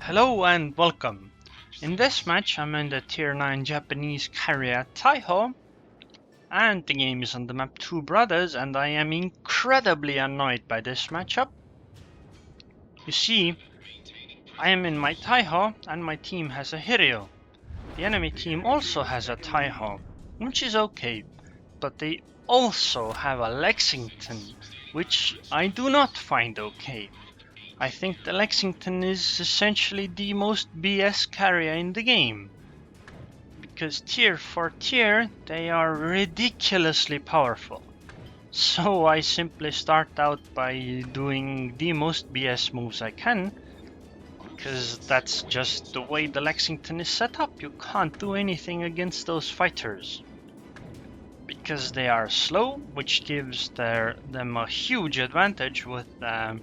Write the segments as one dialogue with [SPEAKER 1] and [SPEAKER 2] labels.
[SPEAKER 1] Hello and welcome. In this match I'm in the tier 9 Japanese carrier Taiho, and the game is on the map Two Brothers, and I am incredibly annoyed by this matchup. You see, I am in my Taiho and my team has a Hiryuu. The enemy team also has a Taiho, which is okay, but they also have a Lexington, which I do not find okay. I think the Lexington is essentially the most BS carrier in the game. Because tier for tier, they are ridiculously powerful. So I simply start out by doing the most BS moves I can. Because that's just the way the Lexington is set up. You can't do anything against those fighters. Because they are slow, which gives them a huge advantage with a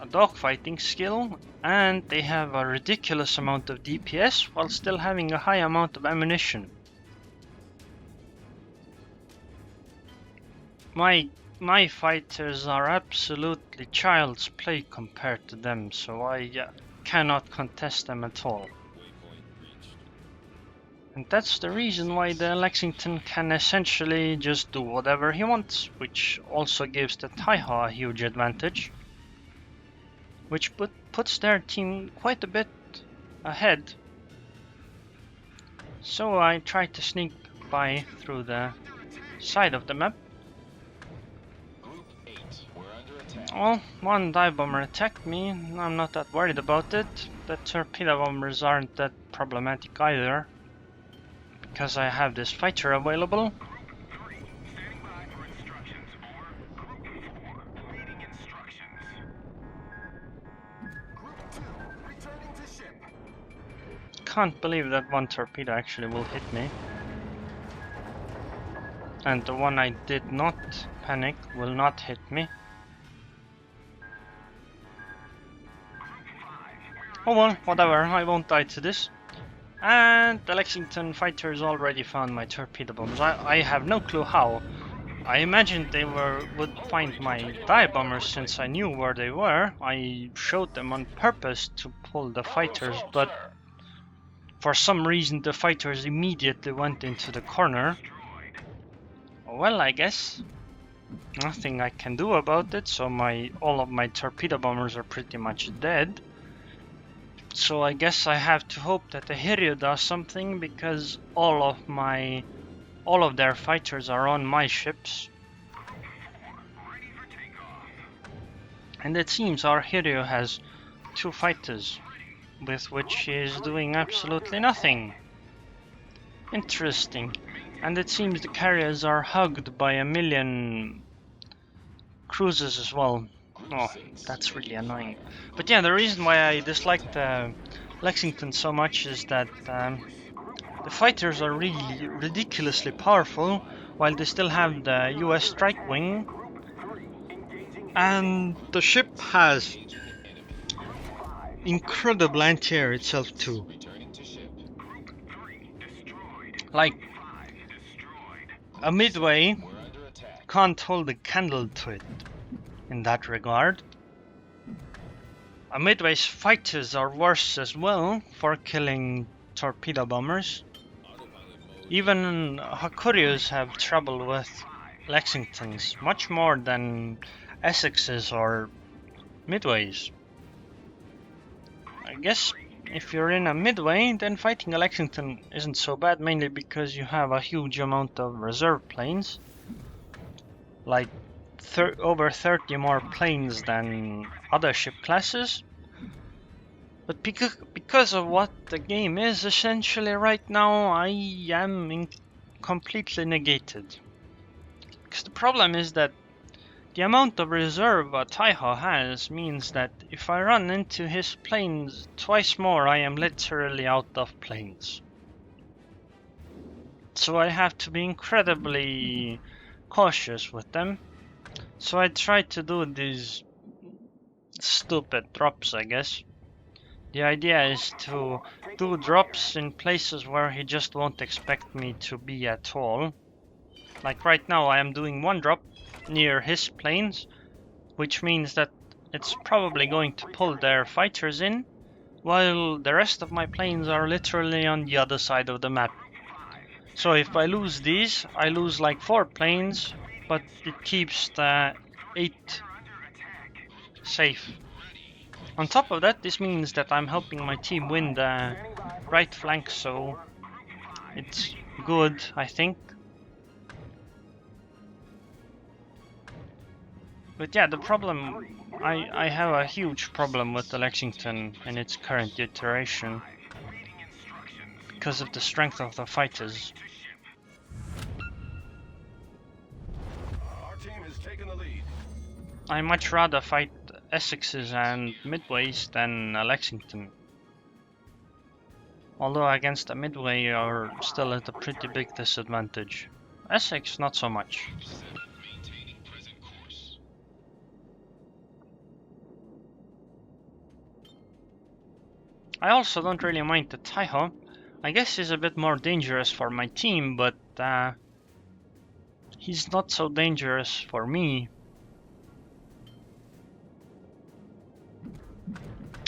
[SPEAKER 1] dogfighting skill, and they have a ridiculous amount of DPS while still having a high amount of ammunition. My fighters are absolutely child's play compared to them, so I cannot contest them at all. And that's the reason why the Lexington can essentially just do whatever he wants, which also gives the Taiho a huge advantage, which puts their team quite a bit ahead. So I tried to sneak by through the side of the map. Well, one dive bomber attacked me. I'm not that worried about it. The torpedo bombers aren't that problematic either, because I have this fighter available. Can't believe that one torpedo actually will hit me. And the one I did not panic will not hit me. Oh well, whatever, I won't die to this. And the Lexington fighters already found my torpedo bombs. I have no clue how. I imagined they would find my dive bombers since I knew where they were. I showed them on purpose to pull the fighters, but for some reason the fighters immediately went into the corner. Well, I guess nothing I can do about it, so all of my torpedo bombers are pretty much dead. So I guess I have to hope that the Hiryuu does something, because all of their fighters are on my ships. And it seems our Hiryuu has two fighters, with which he is doing absolutely nothing. Interesting. And it seems the carriers are hugged by a million cruisers as well. Oh, that's really annoying. But yeah, the reason why I dislike the Lexington so much is that the fighters are really ridiculously powerful, while they still have the US strike wing. And the ship has incredible anti-air itself too. Like, a Midway can't hold a candle to it in that regard. A Midway's fighters are worse as well for killing torpedo bombers. Even Hakuryus have trouble with Lexingtons, much more than Essexes or Midways. I guess if you're in a Midway, then fighting a Lexington isn't so bad, mainly because you have a huge amount of reserve planes. Like over 30 more planes than other ship classes. But because of what the game is essentially right now, I am completely negated. Because the problem is that the amount of reserve a Taiho has means that if I run into his planes twice more, I am literally out of planes. So I have to be incredibly cautious with them. So I try to do these stupid drops, I guess. The idea is to do drops in places where he just won't expect me to be at all. Like right now I am doing one drop near his planes, which means that it's probably going to pull their fighters in, while the rest of my planes are literally on the other side of the map. So if I lose these, I lose like 4 planes, but it keeps the 8 safe. On top of that, this means that I'm helping my team win the right flank, so it's good, I think. But yeah, the problem, I have a huge problem with the Lexington in its current iteration because of the strength of the fighters.
[SPEAKER 2] Our team has taken the lead.
[SPEAKER 1] I much rather fight Essexes and Midways than a Lexington. Although against a Midway you're still at a pretty big disadvantage. Essex not so much. I also don't really mind the Taiho. I guess he's a bit more dangerous for my team, but he's not so dangerous for me.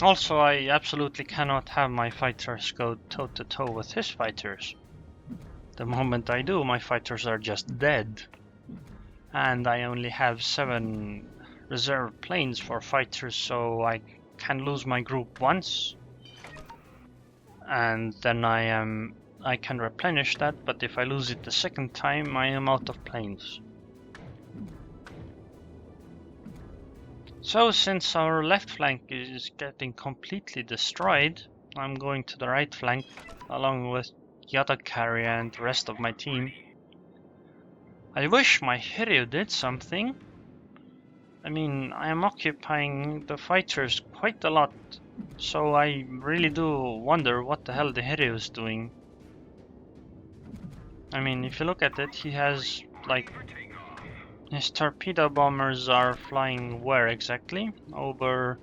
[SPEAKER 1] Also, I absolutely cannot have my fighters go toe-to-toe with his fighters. The moment I do, my fighters are just dead. And I only have 7 reserve planes for fighters, so I can lose my group once. And then I can replenish that, but if I lose it the second time, I am out of planes. So since our left flank is getting completely destroyed, I'm going to the right flank along with the other carrier and the rest of my team. I wish my Hiryuu did something. I mean, I am occupying the fighters quite a lot, so I really do wonder what the hell the Hiryuu is doing. I mean, if you look at it, he has like... his torpedo bombers are flying where exactly? Over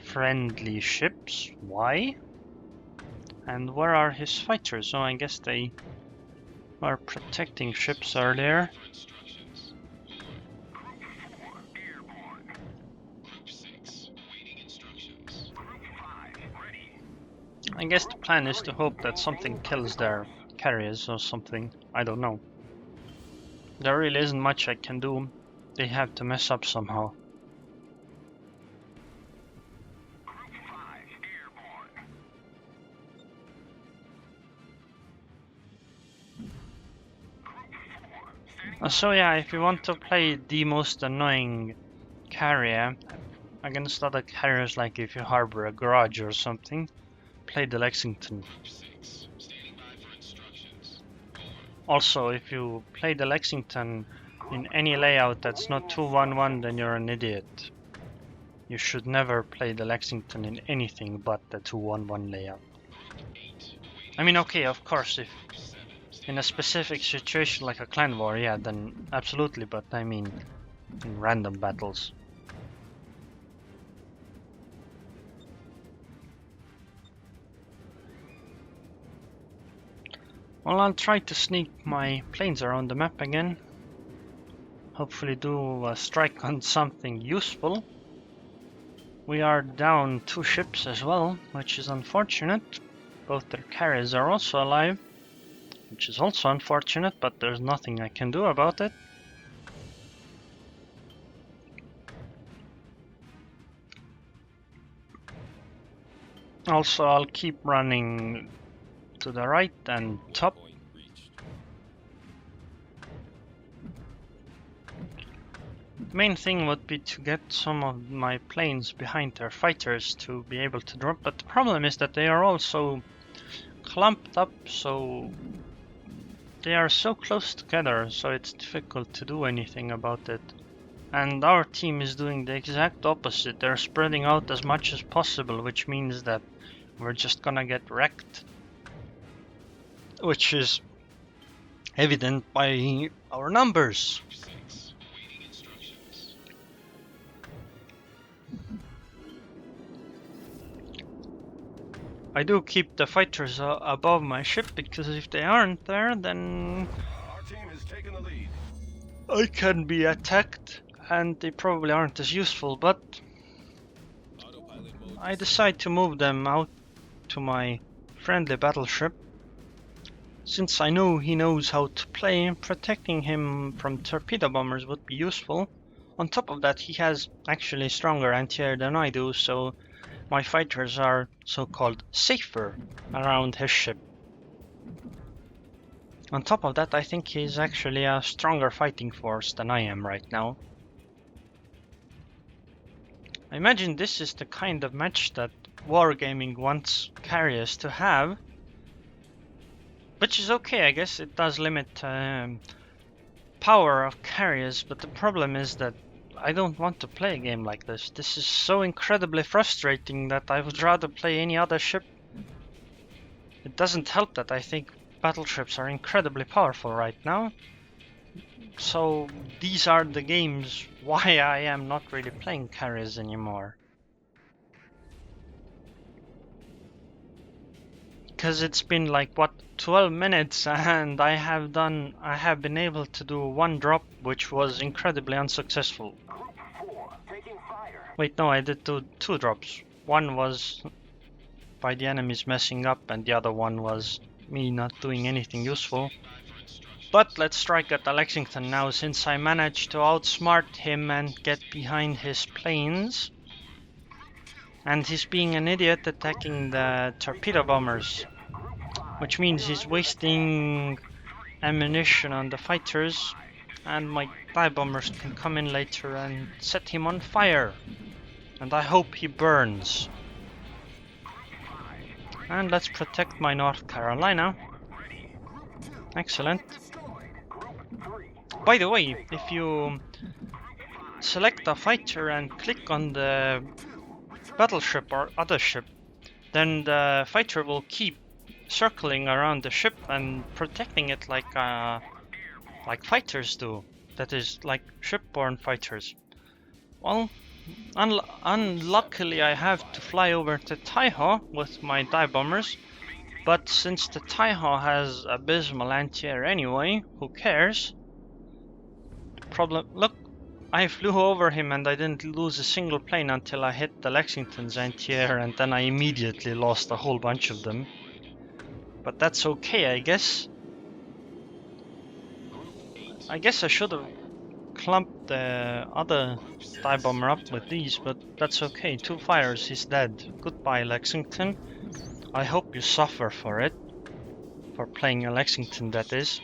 [SPEAKER 1] friendly ships. Why? And where are his fighters? Oh, I guess they were protecting ships earlier. I guess the plan is to hope that something kills their carriers or something. I don't know. There really isn't much I can do. They have to mess up somehow. So yeah, if you want to play the most annoying carrier against other carriers, like if you harbor a garage or something, play the Lexington. Also, if you play the Lexington in any layout that's not 2-1-1, then you're an idiot. You should never play the Lexington in anything but the 2-1-1 layout. I mean, okay, of course, if in a specific situation like a clan war, yeah, then absolutely, but I mean in random battles. Well, I'll try to sneak my planes around the map again. Hopefully do a strike on something useful. We are down 2 ships as well, which is unfortunate. Both their carriers are also alive, which is also unfortunate, but there's nothing I can do about it. Also, I'll keep running to the right and top. The main thing would be to get some of my planes behind their fighters to be able to drop, but the problem is that they are also clumped up, so they are so close together, so it's difficult to do anything about it. And our team is doing the exact opposite. They're spreading out as much as possible, which means that we're just gonna get wrecked. Which is evident by our numbers. I do keep the fighters above my ship, because if they aren't there, then
[SPEAKER 2] Our team has taken the lead.
[SPEAKER 1] I can be attacked, and they probably aren't as useful, but I decide to move them out to my friendly battleship. Since I know he knows how to play, protecting him from torpedo bombers would be useful. On top of that, he has actually stronger anti-air than I do, so my fighters are so-called safer around his ship. On top of that, I think he's actually a stronger fighting force than I am right now. I imagine this is the kind of match that Wargaming wants carriers to have. Which is okay, I guess. It does limit power of carriers, but the problem is that I don't want to play a game like this. This is so incredibly frustrating that I would rather play any other ship. It doesn't help that I think battleships are incredibly powerful right now. So these are the games why I am not really playing carriers anymore. Because it's been like, what, 12 minutes and I have been able to do one drop, which was incredibly unsuccessful. Wait, no, I did do two drops. One was by the enemies messing up and the other one was me not doing anything useful. But let's strike at the Lexington now, since I managed to outsmart him and get behind his planes. And he's being an idiot attacking the torpedo bombers, which means he's wasting ammunition on the fighters, and my dive bombers can come in later and set him on fire. And I hope he burns. And let's protect my North Carolina. Excellent. By the way, if you select a fighter and click on the battleship or other ship, then the fighter will keep circling around the ship and protecting it like fighters do. That is, like shipborne fighters. Well, unluckily I have to fly over to Taiho with my dive bombers, but since the Taiho has abysmal anti-air anyway, who cares? Look, I flew over him and I didn't lose a single plane until I hit the Lexington's anti-air, and then I immediately lost a whole bunch of them. But that's okay, I guess. I guess I should have clumped the other dive bomber up with these, but that's okay. 2 fires, he's dead. Goodbye, Lexington. I hope you suffer for it. For playing a Lexington, that is.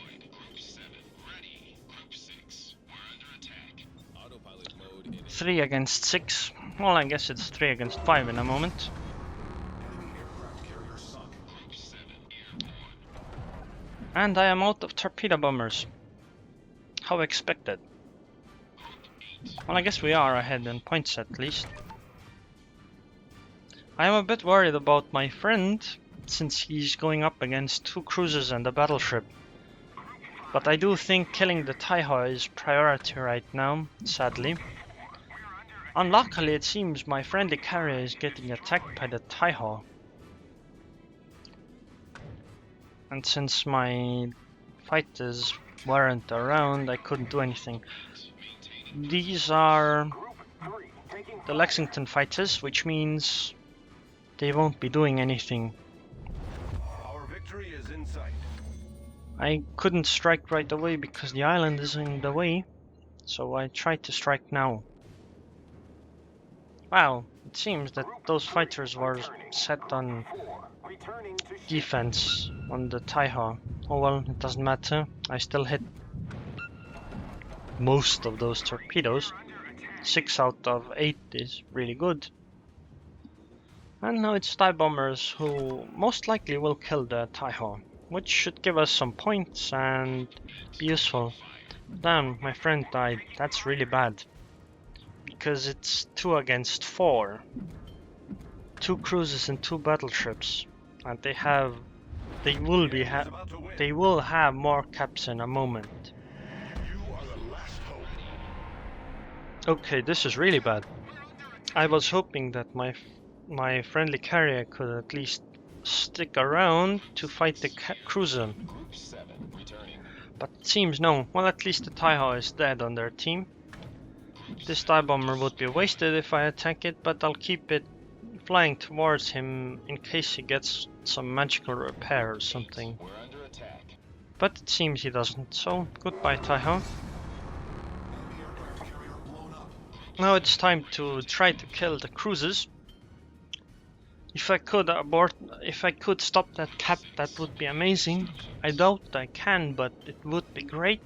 [SPEAKER 1] Three against 6. Well, I guess it's 3 against 5 in a moment. And I am out of torpedo bombers. How expected. Well, I guess we are ahead in points at least. I am a bit worried about my friend, since he's going up against 2 cruisers and a battleship. But I do think killing the Taiho is priority right now, sadly. Unluckily, it seems my friendly carrier is getting attacked by the Taiho. And since my fighters weren't around, I couldn't do anything. These are the Lexington fighters, which means they won't be doing anything.
[SPEAKER 2] Our victory is in sight.
[SPEAKER 1] I couldn't strike right away because the island is in the way, so I tried to strike now. Wow, it seems that those fighters were set on defense on the Taihou. Oh well, it doesn't matter. I still hit most of those torpedoes. 6 out of 8 is really good. And now it's dive bombers who most likely will kill the Taihou, which should give us some points and be useful. Damn, my friend died. That's really bad. Because it's 2 against 4. 2 cruisers and 2 battleships. And they will have more caps in a moment. Okay, this is really bad. I was hoping that my friendly carrier could at least stick around to fight the cruiser. But it seems no. Well, at least the Taiho is dead on their team. This dive bomber would be wasted if I attack it, but I'll keep it flying towards him in case he gets some magical repair or something. But it seems he doesn't, so goodbye Taiho. Now it's time to try to kill the cruisers. If I could stop that cap, that would be amazing. I doubt I can, but it would be great.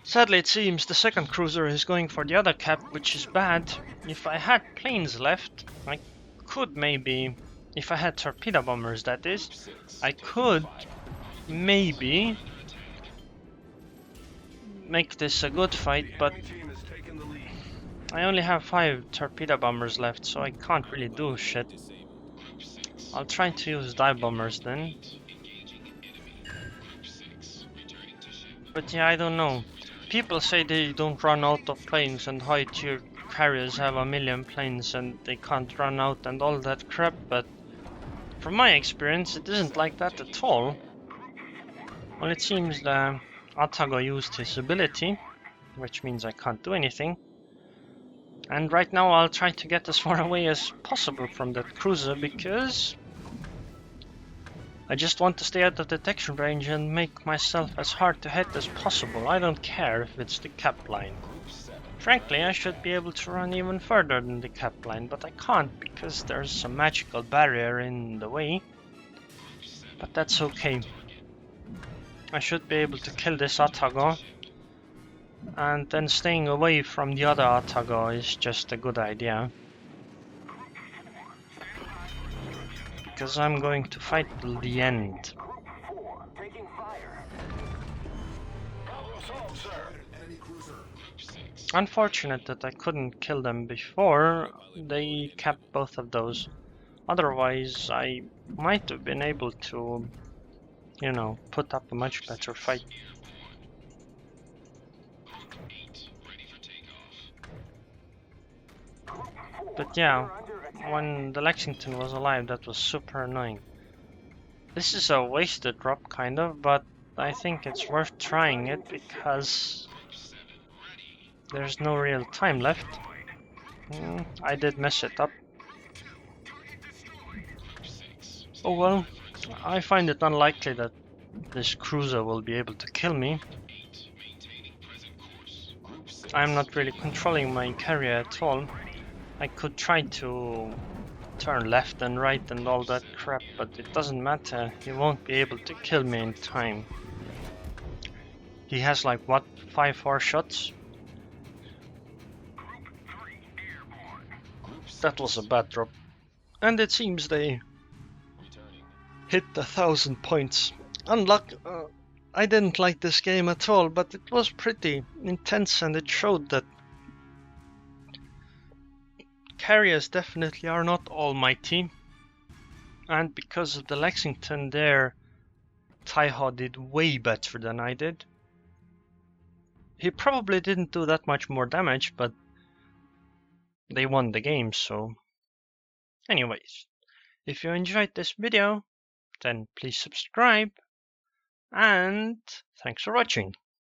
[SPEAKER 1] Sadly, it seems the second cruiser is going for the other cap, which is bad. If I had planes left, I could maybe, if I had torpedo bombers that is, I could maybe make this a good fight, but I only have 5 torpedo bombers left, so I can't really do shit. I'll try to use dive bombers then. But yeah, I don't know. People say they don't run out of planes and high tier carriers have 1,000,000 planes and they can't run out and all that crap, but from my experience it isn't like that at all. Well, it seems the Atago used his ability, which means I can't do anything. And right now I'll try to get as far away as possible from that cruiser because I just want to stay out of detection range and make myself as hard to hit as possible. I don't care if it's the cap line. Frankly, I should be able to run even further than the cap line, but I can't because there's some magical barrier in the way. But that's okay. I should be able to kill this Atago. And then staying away from the other Atago is just a good idea. Because I'm going to fight till the end. Unfortunate that I couldn't kill them before they capped both of those. Otherwise, I might have been able to, you know, put up a much better fight. But yeah, when the Lexington was alive, that was super annoying. This is a wasted drop, kind of, but I think it's worth trying it because there's no real time left. I did mess it up. Oh well, I find it unlikely that this cruiser will be able to kill me. I'm not really controlling my carrier at all. I could try to turn left and right and all that crap, but it doesn't matter. He won't be able to kill me in time. He has like, what, 5 shots? That was a bad drop. And it seems they hit 1,000 points. I didn't like this game at all, but it was pretty intense and it showed that carriers definitely are not almighty. And because of the Lexington there, Taiho did way better than I did. He probably didn't do that much more damage, but they won the game, so... Anyways, if you enjoyed this video, then please subscribe, and thanks for watching.